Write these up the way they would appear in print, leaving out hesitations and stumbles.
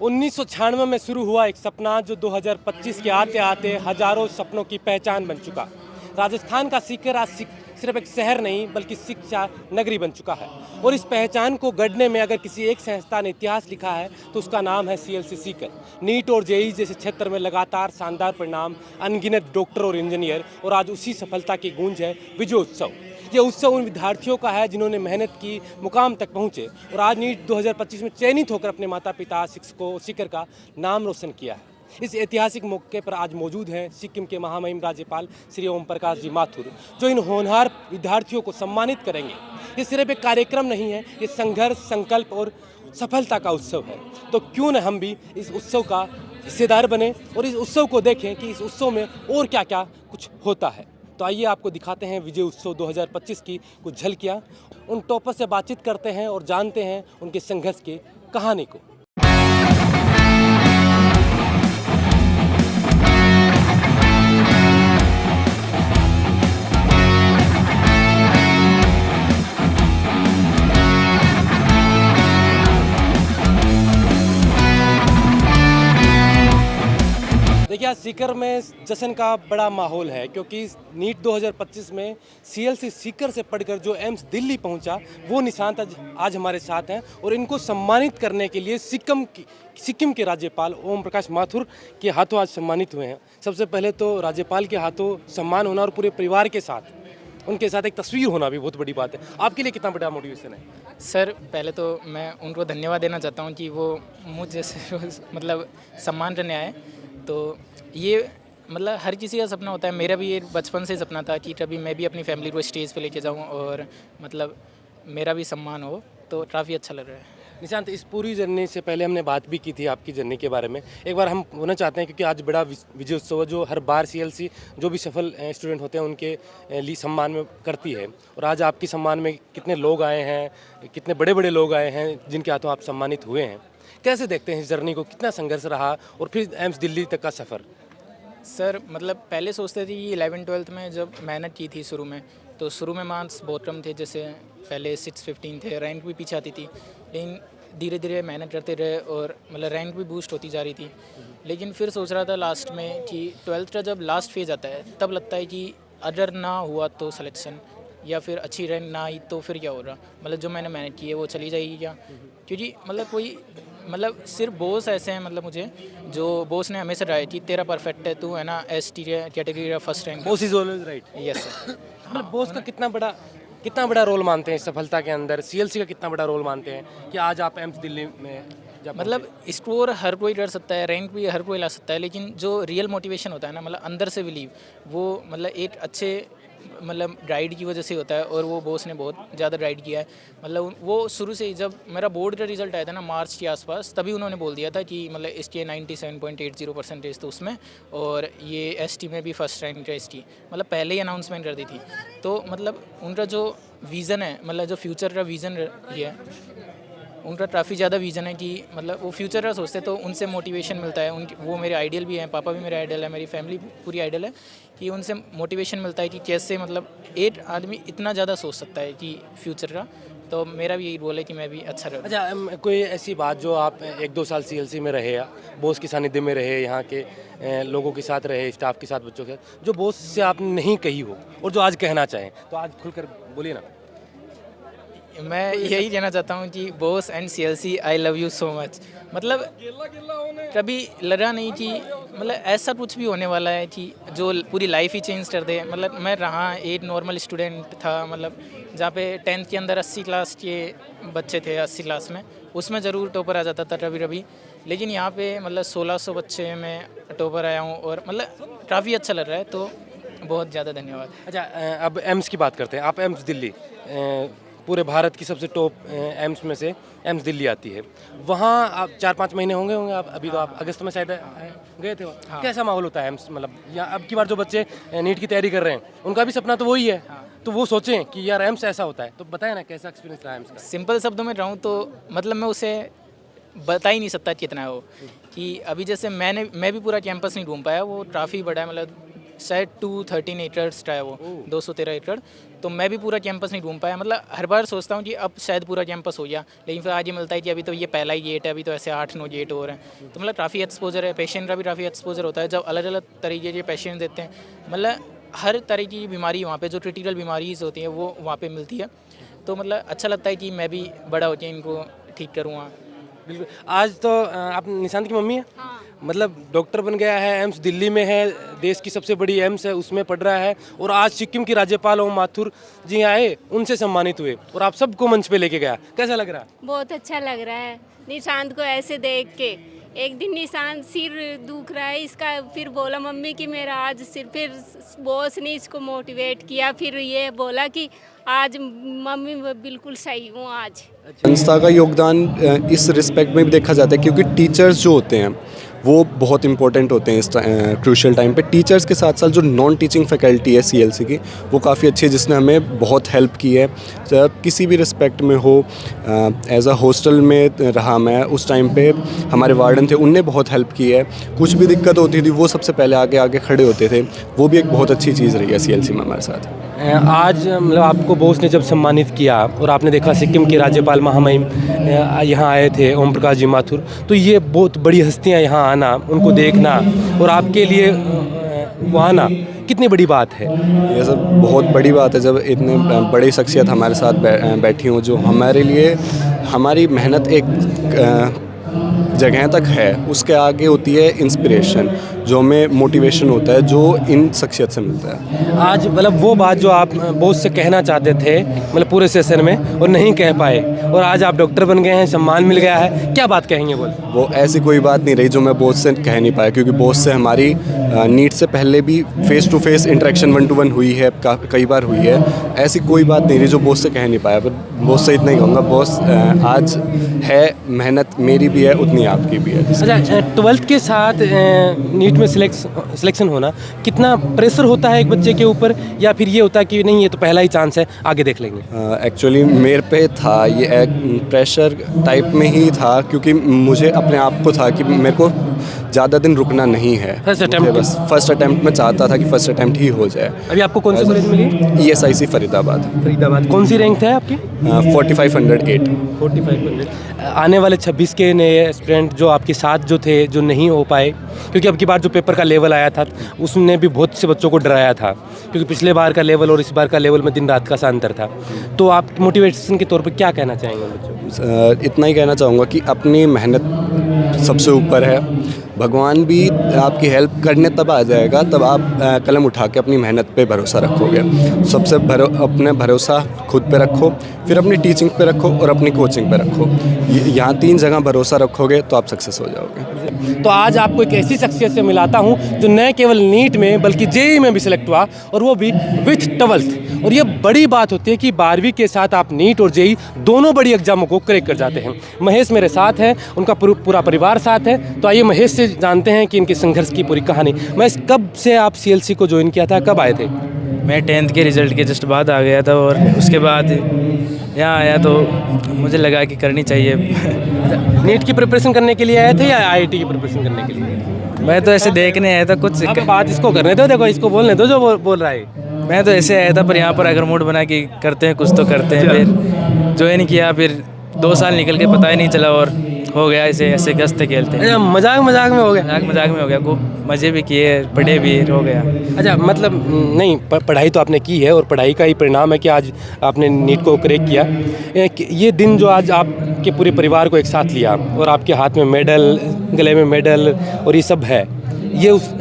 1996 में शुरू हुआ एक सपना जो 2025 के आते आते हजारों सपनों की पहचान बन चुका। राजस्थान का सीकर आज सिर्फ एक शहर नहीं बल्कि शिक्षा नगरी बन चुका है। और इस पहचान को गढ़ने में अगर किसी एक संस्था ने इतिहास लिखा है तो उसका नाम है सीएलसी सीकर। नीट और जेईई जैसे क्षेत्र में लगातार शानदार परिणाम, अनगिनत डॉक्टर और इंजीनियर, और आज उसी सफलता की गूंज है विजय उत्सव। ये उत्सव उन विद्यार्थियों का है जिन्होंने मेहनत की, मुकाम तक पहुँचे और आज नीट 2025 में चयनित होकर अपने माता पिता, शिक्षकों, सीकर का नाम रोशन किया है। इस ऐतिहासिक मौके पर आज मौजूद हैं सिक्किम के महामहिम राज्यपाल श्री ओम प्रकाश जी माथुर, जो इन होनहार विद्यार्थियों को सम्मानित करेंगे। ये सिर्फ एक कार्यक्रम नहीं है, ये संघर्ष, संकल्प और सफलता का उत्सव है। तो क्यों न हम भी इस उत्सव का हिस्सेदार बने और इस उत्सव को देखें कि इस उत्सव में और क्या क्या कुछ होता है। तो आइए आपको दिखाते हैं विजय उत्सव 2025 की कुछ झलकियाँ। उन टॉपर से बातचीत करते हैं और जानते हैं उनके संघर्ष की कहानी को। देखिए, आज सीकर में जश्न का बड़ा माहौल है क्योंकि नीट 2025 में सीएलसी सीकर से पढ़कर जो एम्स दिल्ली पहुंचा, वो निशांत आज हमारे साथ हैं और इनको सम्मानित करने के लिए सिक्किम के राज्यपाल ओम प्रकाश माथुर के हाथों आज सम्मानित हुए हैं। सबसे पहले तो राज्यपाल के हाथों सम्मान होना और पूरे परिवार के साथ उनके साथ एक तस्वीर होना भी बहुत बड़ी बात है। आपके लिए कितना बड़ा मोटिवेशन है? सर, पहले तो मैं उनको धन्यवाद देना चाहता हूँ कि वो मुझ जैसे मतलब सम्मान करने आए। तो ये मतलब हर किसी का सपना होता है, मेरा भी ये बचपन से सपना था कि कभी मैं भी अपनी फैमिली को स्टेज पे लेके जाऊँ और मतलब मेरा भी सम्मान हो, तो काफ़ी अच्छा लग रहा है। निशांत, इस पूरी जर्नी से पहले हमने बात भी की थी आपकी जर्नी के बारे में। एक बार हम होना चाहते हैं क्योंकि आज बड़ा विजय उत्सव है जो हर बार सीएलसी जो भी सफल स्टूडेंट होते हैं उनके लिए सम्मान में करती है, और आज आपके सम्मान में कितने लोग आए हैं, कितने बड़े बड़े लोग आए हैं जिनके हाथों आप सम्मानित हुए हैं। कैसे देखते हैं इस जर्नी को, कितना संघर्ष रहा और फिर एम्स दिल्ली तक का सफ़र? सर, मतलब पहले सोचते थे कि 11-12 में जब मेहनत की थी शुरू में, तो शुरू में मार्क्स बहुत कम थे, जैसे पहले 615 थे, रैंक भी पीछे आती थी। लेकिन धीरे धीरे मेहनत करते रहे और मतलब रैंक भी बूस्ट होती जा रही थी। लेकिन फिर सोच रहा था लास्ट में कि 12th का जब लास्ट फेज आता है तब लगता है कि अगर ना हुआ तो सिलेक्शन या फिर अच्छी रैंक ना आई तो फिर क्या हो रहा, मतलब जो मैंने मेहनत की है वो चली जाएगी क्या? क्योंकि मतलब कोई मतलब सिर्फ बॉस ऐसे हैं, मतलब मुझे जो बॉस ने हमेशा राय की तेरा परफेक्ट है, तू है ना एसटी कैटेगरी का first rank. Boss is always right. Yes sir. मतलब बॉस का कितना बड़ा रोल मानते हैं इस सफलता के अंदर? सीएलसी का कितना बड़ा रोल मानते हैं कि आज आप एम्स दिल्ली में जब मतलब स्कोर हर कोई कर सकता है, रैंक भी हर कोई ला सकता है, लेकिन जो रियल मोटिवेशन होता है ना, मतलब अंदर से बिलीव, वो मतलब एक अच्छे मतलब गाइड की वजह से होता है। और वो बॉस ने बहुत ज़्यादा गाइड किया है। मतलब वो शुरू से ही जब मेरा बोर्ड का रिजल्ट आया था ना मार्च के आसपास, तभी उन्होंने बोल दिया था कि मतलब एस टी 97.80% तो उसमें, और ये एस टी में भी फर्स्ट रैंक है एस टी, मतलब पहले ही अनाउंसमेंट कर दी थी। तो मतलब उनका जो विज़न है, मतलब जो फ्यूचर का विज़न ये है, उनका काफ़ी ज़्यादा विज़न है कि मतलब वो फ्यूचर का सोचते, तो उनसे मोटिवेशन मिलता है। उनके वो मेरे आइडियल भी हैं, पापा भी मेरे आइडियल है, मेरी फैमिली पूरी आइडियल है, कि उनसे मोटिवेशन मिलता है कि कैसे मतलब एक आदमी इतना ज़्यादा सोच सकता है कि फ्यूचर का। तो मेरा भी यही रोल है कि मैं भी अच्छा रहूँ। अच्छा, कोई ऐसी बात जो आप 1-2 साल सीएलसी में रहे या बॉस के सानिध्य में रहे, यहाँ के लोगों के साथ रहे, स्टाफ के साथ, बच्चों के साथ, जो बॉस से आपने नहीं कही हो और जो आज कहना चाहें, तो आज खुलकर बोलिए ना। मैं यही कहना चाहता हूँ कि boss and CLC I love you so much. मतलब कभी लगा नहीं कि मतलब ऐसा कुछ भी होने वाला है कि जो पूरी लाइफ ही चेंज कर दे। मतलब मैं रहा एक नॉर्मल स्टूडेंट था, मतलब जहाँ पे 10th के अंदर 80 क्लास के बच्चे थे, 80 क्लास में उसमें ज़रूर टॉपर आ जाता था कभी कभी, लेकिन यहाँ पे मतलब 1600 बच्चे में टॉपर आया हूँ और मतलब काफ़ी अच्छा लग रहा है। तो बहुत ज़्यादा धन्यवाद। अच्छा, अब एम्स की बात करते हैं। आप एम्स दिल्ली, पूरे भारत की सबसे टॉप एम्स में से एम्स दिल्ली आती है। वहाँ आप 4-5 महीने होंगे आप अभी, तो आप अगस्त में शायद गए थे वहाँ। कैसा माहौल होता है एम्स? मतलब या अब की बार जो बच्चे नीट की तैयारी कर रहे हैं उनका भी सपना तो वही है, तो वो सोचें कि यार एम्स ऐसा होता है। तो बताया ना कैसा एक्सपीरियंस रहा एम्स का? सिंपल शब्दों में रहूँ तो मतलब मैं उसे बता ही नहीं सकता कितना है वो। कि अभी जैसे मैं भी पूरा कैंपस नहीं घूम पाया, वो काफ़ी बड़ा है, मतलब शायद 213 एकड़ का है वो, 213 एकड़। तो मैं भी पूरा कैंपस नहीं घूम पाया, मतलब हर बार सोचता हूँ कि अब शायद पूरा कैंपस हो गया, लेकिन फिर आज ये मिलता है कि अभी तो ये पहला ही गेट है, अभी तो ऐसे 8-9 गेट और हैं। तो मतलब काफ़ी एक्सपोजर है, पेशेंट का भी काफ़ी एक्सपोजर होता है जब अलग अलग तरीके के पेशेंट देते हैं। मतलब हर तरह की बीमारी वहाँ पे, जो क्रिटिकल बीमारीज होती हैं वो वहाँ पे मिलती है। तो मतलब अच्छा लगता है कि मैं भी बड़ा होकर इनको ठीक करूँगा। बिल्कुल। आज तो आप निशांत की मम्मी है? हाँ। मतलब डॉक्टर बन गया है, एम्स दिल्ली में है, देश की सबसे बड़ी एम्स है, उसमें पढ़ रहा है, और आज सिक्किम की राज्यपाल ओम माथुर जी आए, उनसे सम्मानित हुए और आप सबको मंच पे लेके गया। कैसा लग रहा है? बहुत अच्छा लग रहा है निशांत को ऐसे देख के। एक दिन निशांत सिर दुख रहा है इसका, फिर बोला मम्मी कि मेरा आज सिर, फिर बॉस ने इसको मोटिवेट किया, फिर ये बोला कि आज मम्मी बिल्कुल सही हूँ आज। संस्था का योगदान इस रिस्पेक्ट में भी देखा जाता है क्योंकि टीचर्स जो होते हैं वो बहुत इंपॉर्टेंट होते हैं इस क्रूशियल टाइम पे। टीचर्स के साथ साथ जो नॉन टीचिंग फैकल्टी है सीएलसी की, वो काफ़ी अच्छी है, जिसने हमें बहुत हेल्प की है। जब किसी भी रिस्पेक्ट में हो, एज अ हॉस्टल में रहा मैं उस टाइम पे, हमारे वार्डन थे, उनने बहुत हेल्प की है। कुछ भी दिक्कत होती थी वो सबसे पहले आगे आगे खड़े होते थे। वो भी एक बहुत अच्छी चीज़ रही है सीएलसी में हमारे साथ। आज मतलब आपको बोस ने जब सम्मानित किया और आपने देखा सिक्किम के राज्यपाल महामहिम यहाँ आए थे, ओम प्रकाश जी माथुर, तो ये बहुत बड़ी हस्तियाँ यहाँ आना, उनको देखना और आपके लिए वो आना कितनी बड़ी बात है? ये सब बहुत बड़ी बात है जब इतने बड़ी शख्सियत हमारे साथ बैठी हों, जो हमारे लिए हमारी मेहनत एक जगह तक है, उसके आगे होती है इंस्पिरेशन, जो हमें मोटिवेशन होता है, जो इन शख्सियत से मिलता है। आज मतलब वो बात जो आप बोस से कहना चाहते थे मतलब पूरे सेशन में और नहीं कह पाए, और आज आप डॉक्टर बन गए हैं, सम्मान मिल गया है, क्या बात कहेंगे बोल? वो ऐसी कोई बात नहीं रही जो मैं बॉस से कह नहीं पाया, क्योंकि बॉस से हमारी नीट से पहले भी face to face interaction 1-to-1 हुई है, कई बार हुई है। ऐसी कोई बात नहीं रही जो बॉस से कह नहीं पाया। पर बॉस से इतना ही कहूँगा, बॉस आज है, मेहनत मेरी भी है उतनी आपकी भी है। अच्छा, 12th के साथ नीट में सिलेक्शन होना कितना प्रेशर होता है एक बच्चे के ऊपर, या फिर ये होता है कि नहीं ये तो पहला ही चांस है, आगे देख लेंगे? एक्चुअली मेरे पे था ये एक प्रेशर टाइप में ही था, क्योंकि मुझे अपने आप को था कि मेरे को ज़्यादा दिन रुकना नहीं है। बस फर्स्ट अटैम्प्ट में चाहता था कि फर्स्ट अटैम्प्ट ही हो जाए। अभी आपको कौन सी कॉलेज मिली? ESIC फरीदाबाद। कौन सी रैंक है आपकी? 4508। 4500। आने वाले 26 के नए एस्पिरेंट जो आपके साथ जो थे, जो नहीं हो पाए, क्योंकि अब की बार जो पेपर का लेवल आया था उसने भी बहुत से बच्चों को डराया था, क्योंकि पिछले बार का लेवल और इस बार का लेवल में दिन रात का सा अंतर था। तो आप मोटिवेशन के तौर पर क्या कहना चाहेंगे बच्चों को? इतना ही कहना चाहूँगा कि अपनी मेहनत सबसे ऊपर है। भगवान भी आपकी हेल्प करने तब आ जाएगा तब आप कलम उठा के अपनी मेहनत पे भरोसा रखोगे। सबसे अपने भरोसा खुद पे रखो, फिर अपनी टीचिंग पे रखो और अपनी कोचिंग पे रखो। यहाँ 3 जगह भरोसा रखोगे तो आप सक्सेस हो जाओगे। तो आज आपको एक ऐसी शख्सियत से मिलाता हूँ जो न केवल नीट में बल्कि जेईई में भी सिलेक्ट हुआ, और वो भी विथ 12th। और ये बड़ी बात होती है कि 12वीं के साथ आप नीट और जेईई दोनों बड़ी एग्जामों को क्रैक कर जाते हैं। महेश मेरे साथ हैं, उनका पूरा परिवार साथ है। तो आइए महेश से जानते हैं कि इनके संघर्ष की पूरी कहानी। महेश, कब से आप सीएलसी को ज्वाइन किया था, कब आए थे? मैं 10th के रिज़ल्ट के जस्ट बाद आ गया था, और उसके बाद यहाँ आया तो मुझे लगा कि करनी चाहिए। नीट की प्रिपरेशन करने के लिए आए थे या आईआईटी की प्रिपरेशन करने के लिए? मैं तो ऐसे देखने आया था कुछ। अब बात इसको करने दो, देखो इसको बोलने दो जो बोल रहा है। मैं तो ऐसे आया था, पर यहाँ पर अगर मूड बना के करते हैं कुछ तो करते हैं। फिर ज्वाइन किया, फिर 2 साल निकल के पता ही नहीं चला और हो गया ऐसे गश्ते खेलते हैं। अच्छा, मजाक में हो गया? मजाक में हो गया, खूब मज़े भी किए, पढ़े भी, हो गया। अच्छा, मतलब नहीं, पढ़ाई तो आपने की है और पढ़ाई का ही परिणाम है कि आज आपने नीट को क्रैक किया। ये दिन जो आज आपके पूरे परिवार को एक साथ लिया और आपके हाथ में मेडल, गले में मेडल और ये सब है, ये उस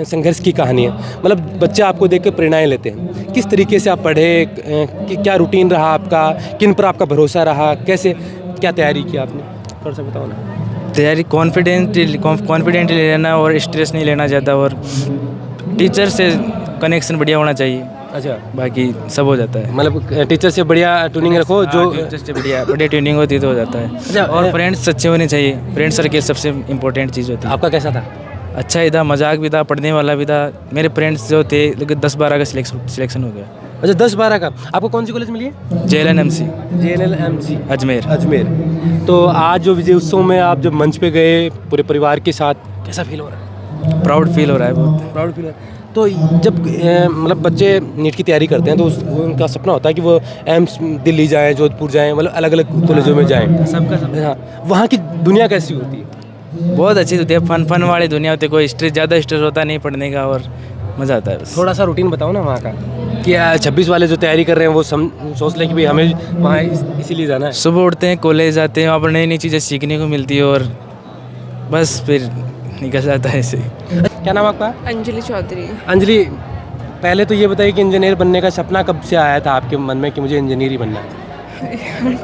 संघर्ष की कहानी है। मतलब बच्चे आपको देख कर प्रेरणाएँ लेते हैं। किस तरीके से आप पढ़े, क्या रूटीन रहा आपका, किन पर आपका भरोसा रहा, कैसे क्या तैयारी की आपने, थोड़ा सा बताओ ना। तैयारी कॉन्फिडेंटली लेना और स्ट्रेस नहीं लेना ज़्यादा, और टीचर से कनेक्शन बढ़िया होना चाहिए। अच्छा, बाकी सब हो जाता है। मतलब टीचर से बढ़िया ट्यूनिंग रखो, जो टीचर से बढ़िया ट्यूनिंग होती तो हो जाता है। अच्छा, और फ्रेंड्स अच्छे होने चाहिए। फ्रेंड सर्किल सबसे इम्पोर्टेंट चीज़ होती है। आपका कैसा था? अच्छा ही था, मजाक भी था, पढ़ने वाला भी था। मेरे फ्रेंड्स जो थे, लेकिन 10-12 का सिलेक्शन हो गया। अच्छा, 10-12 का। आपको कौन सी कॉलेज मिली है? JLNMC अजमेर। अजमेर। तो आज जो विजय उत्सव में आप जब मंच पे गए पूरे परिवार के साथ, कैसा फील हो रहा है? प्राउड फील हो रहा है बहुत। Proud feel. तो जब मतलब बच्चे नीट की तैयारी करते हैं तो उनका सपना होता है कि वो एम्स दिल्ली जाएं, जोधपुर जाएं, मतलब अलग अलग कॉलेजों में जाएं। सबका सब हाँ, वहाँ की दुनिया कैसी होती है? बहुत अच्छी होती है, फन वाली दुनिया होती है, कोई स्ट्रेस, ज़्यादा स्ट्रेस होता नहीं पढ़ने का, और मज़ा आता है बस। थोड़ा सा रूटीन बताओ ना वहाँ का, कि 26 वाले जो तैयारी कर रहे हैं वो सोच लें कि भाई हमें वहाँ इसीलिए जाना है। सुबह उठते हैं, कॉलेज जाते हैं, वहाँ पर नई नई चीज़ें सीखने को मिलती है, और बस फिर निकल जाता है ऐसे ही। क्या नाम आपका? अंजलि चौधरी। अंजलि, पहले तो ये बताइए कि इंजीनियर बनने का सपना कब से आया था आपके मन में कि मुझे इंजीनियर ही बनना है?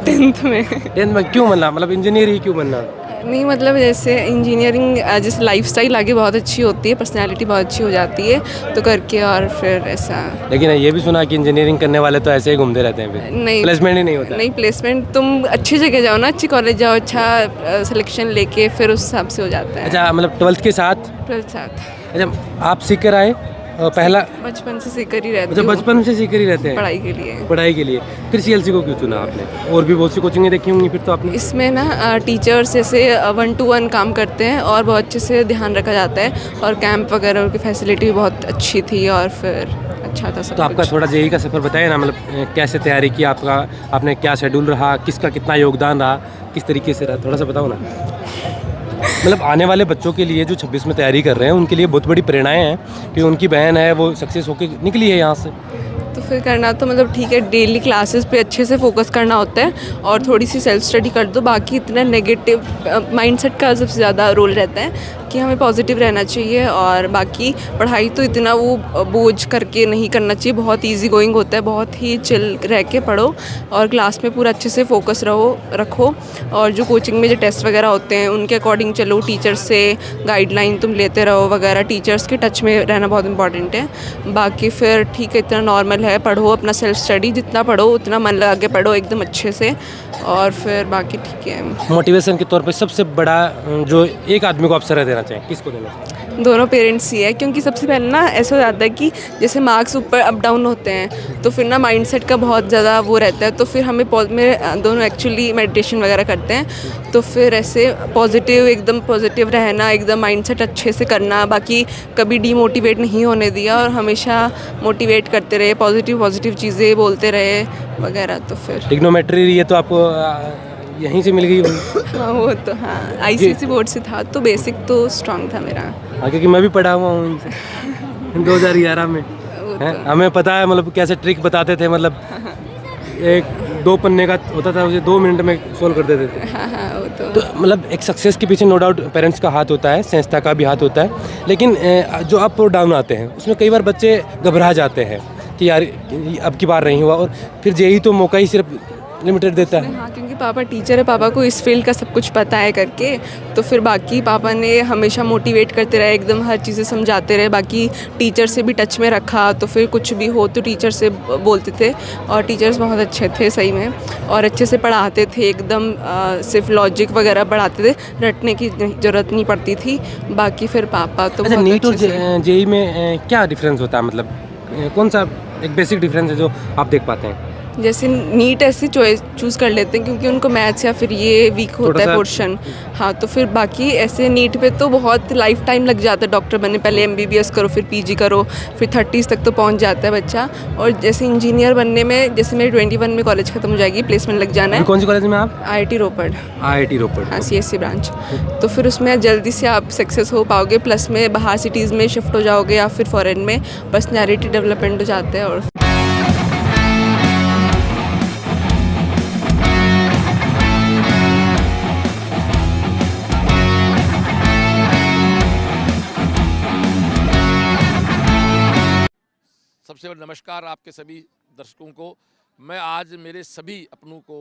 10th में। 10th में क्यों बनना, मतलब इंजीनियर ही क्यों बनना? नहीं मतलब जैसे इंजीनियरिंग जैसे लाइफस्टाइल आगे बहुत अच्छी होती है, पर्सनालिटी बहुत अच्छी हो जाती है तो करके, और फिर ऐसा। लेकिन ये भी सुना कि इंजीनियरिंग करने वाले तो ऐसे ही घूमते रहते हैं, फिर नहीं, प्लेसमेंट ही नहीं होता। नहीं प्लेसमेंट, तुम अच्छी जगह जाओ ना, अच्छी कॉलेज जाओ, अच्छा सिलेक्शन लेके फिर उस हिसाब से हो जाता है। अच्छा, मतलब 12th के साथ? 12th साथ। अच्छा, आप सीख कर आए पहला? बचपन से सीख कर ही रहती अच्छा, हूँ बचपन से सीख कर ही रहते हैं पढ़ाई के लिए। पढ़ाई के लिए। फिर सीएलसी को क्यों चुना आपने? और भी बहुत सी कोचिंगें देखी होंगी फिर तो आपने। इसमें ना टीचर्स जैसे 1 to 1 काम करते हैं और बहुत अच्छे से ध्यान रखा जाता है, और कैंप वगैरह की फैसिलिटी भी बहुत अच्छी थी, और फिर अच्छा था सब तो आपका कुछ। थोड़ा जेईई का सफ़र बताइए ना, मतलब कैसे तैयारी की आपका, आपने क्या शेड्यूल रहा, किसका कितना योगदान रहा, किस तरीके से रहा, थोड़ा सा बताओ ना। मतलब आने वाले बच्चों के लिए जो 26 में तैयारी कर रहे हैं उनके लिए बहुत बड़ी प्रेरणाएं हैं कि उनकी बहन है वो सक्सेस होकर निकली है यहाँ से। तो फिर करना तो मतलब ठीक है, डेली क्लासेस पे अच्छे से फोकस करना होता है और थोड़ी सी सेल्फ स्टडी कर दो, बाकी इतना नेगेटिव माइंडसेट का सबसे ज़्यादा रोल रहता है कि हमें पॉजिटिव रहना चाहिए, और बाकी पढ़ाई तो इतना वो बोझ करके नहीं करना चाहिए, बहुत इजी गोइंग होता है, बहुत ही चिल रह के पढ़ो और क्लास में पूरा अच्छे से फोकस रखो, और जो कोचिंग में जो टेस्ट वगैरह होते हैं उनके अकॉर्डिंग चलो, टीचर्स से गाइडलाइन तुम लेते रहो वगैरह, टीचर्स के टच में रहना बहुत इंपॉर्टेंट है। बाकी फिर ठीक है, इतना नॉर्मल है, पढ़ो अपना सेल्फ स्टडी, जितना पढ़ो उतना मन लगा के पढ़ो एकदम अच्छे से, और फिर बाकी ठीक है। मोटिवेशन के तौर पे सबसे बड़ा जो एक आदमी को आप सलाह देना चाहें, किसको देना चाहें? दोनों पेरेंट्स ही है, क्योंकि सबसे पहले ना ऐसा हो जाता है कि जैसे मार्क्स ऊपर अप डाउन होते हैं तो फिर ना माइंडसेट का बहुत ज़्यादा वो रहता है, तो फिर हमें में दोनों एक्चुअली मेडिटेशन वगैरह करते हैं, तो फिर ऐसे एकदम पॉजिटिव रहना, एकदम माइंडसेट अच्छे से करना, बाकी कभी डीमोटिवेट नहीं होने दिया और हमेशा मोटिवेट करते रहे, पॉजिटिव चीज़ें बोलते रहे वगैरह। तो फिर ट्रिग्नोमेट्री ये तो आपको यहीं से मिल गई होगी। हाँ वो तो हाँ, आईसीएसई बोर्ड से था तो बेसिक तो स्ट्रांग था मेरा। हाँ, क्योंकि मैं भी पढ़ा हुआ हूँ इनसे 2011 में। हैं, हमें पता है मतलब कैसे ट्रिक बताते थे, मतलब एक 2 पन्ने का होता था उसे 2 मिनट में सोल्व कर देते थे। हाँ वो तो मतलब एक सक्सेस के पीछे नो डाउट पेरेंट्स का हाथ होता है, संस्था का भी हाथ होता है, लेकिन जो अप और डाउन आते हैं उसमें कई बार बच्चे घबरा जाते हैं कि यार अब की बार नहीं हुआ, और फिर जेईई तो मौका ही सिर्फ लिमिटेड देता है। हाँ, क्योंकि पापा टीचर है, पापा को इस फील्ड का सब कुछ पता है करके, तो फिर बाकी पापा ने हमेशा मोटिवेट करते रहे, एकदम हर चीज़ें समझाते रहे, बाकी टीचर से भी टच में रखा, तो फिर कुछ भी हो तो टीचर से बोलते थे, और टीचर्स बहुत अच्छे थे सही में, और अच्छे से पढ़ाते थे एकदम, सिर्फ लॉजिक वगैरह पढ़ाते थे, रटने की ज़रूरत नहीं पड़ती थी। बाकी फिर पापा तो अच्छा, बहुत नीट और अच्छे से। जेईई में क्या डिफरेंस होता है, मतलब कौन सा एक बेसिक डिफरेंस है जो आप देख पाते हैं? जैसे नीट ऐसे चूज़ कर लेते हैं क्योंकि उनको मैथ्स या फिर ये वीक होता है पोर्शन। हाँ, तो फिर बाकी ऐसे नीट पे तो बहुत लाइफ टाइम लग जाता है डॉक्टर बनने, पहले MBBS करो, फिर PG करो, फिर 30s तक तो पहुंच जाता है बच्चा, और जैसे इंजीनियर बनने में, जैसे मेरे 21 में कॉलेज खत्म हो जाएगी, प्लेसमेंट लग जाना है। कौन सी कॉलेज में आप? IIT रोपड़। IIT रोपड़। हाँ, CSC ब्रांच। तो फिर उसमें जल्दी से आप सक्सेस हो पाओगे, प्लस में बाहर सिटीज़ में शिफ्ट हो जाओगे या फिर फॉरेन में, पर्सनैलिटी डेवलपमेंट हो जाते हैं। और सबसे बड़ा नमस्कार आपके सभी दर्शकों को। मैं आज मेरे सभी अपनों को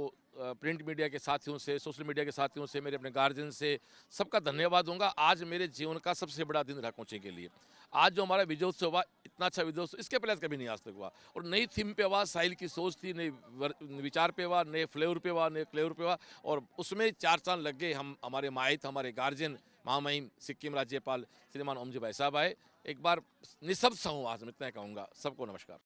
प्रिंट मीडिया के साथियों से, सोशल मीडिया के साथियों से, मेरे अपने गार्जियन से सबका धन्यवाद दूंगा। आज मेरे जीवन का सबसे बड़ा दिन रहा कोचिंग के लिए। आज जो हमारा विजयोत्सव हुआ, इतना अच्छा विजयोत्सव इसके पहले कभी नहीं आज तक हुआ, और नई थीम पे हुआ, साहिल की सोच थी, नई विचार पे हुआ, नए फ्लेवर पे हुआ, नए फ्लेवर पे हुआ, और उसमें 4 चांद लग गए। हम हमारे माहित, हमारे गार्जियन, महामहिम सिक्किम राज्यपाल श्रीमान ओमजी भाई साहब आए। एक बार निशब्द सा हूँ आज, मैं इतना कहूँगा। सबको नमस्कार।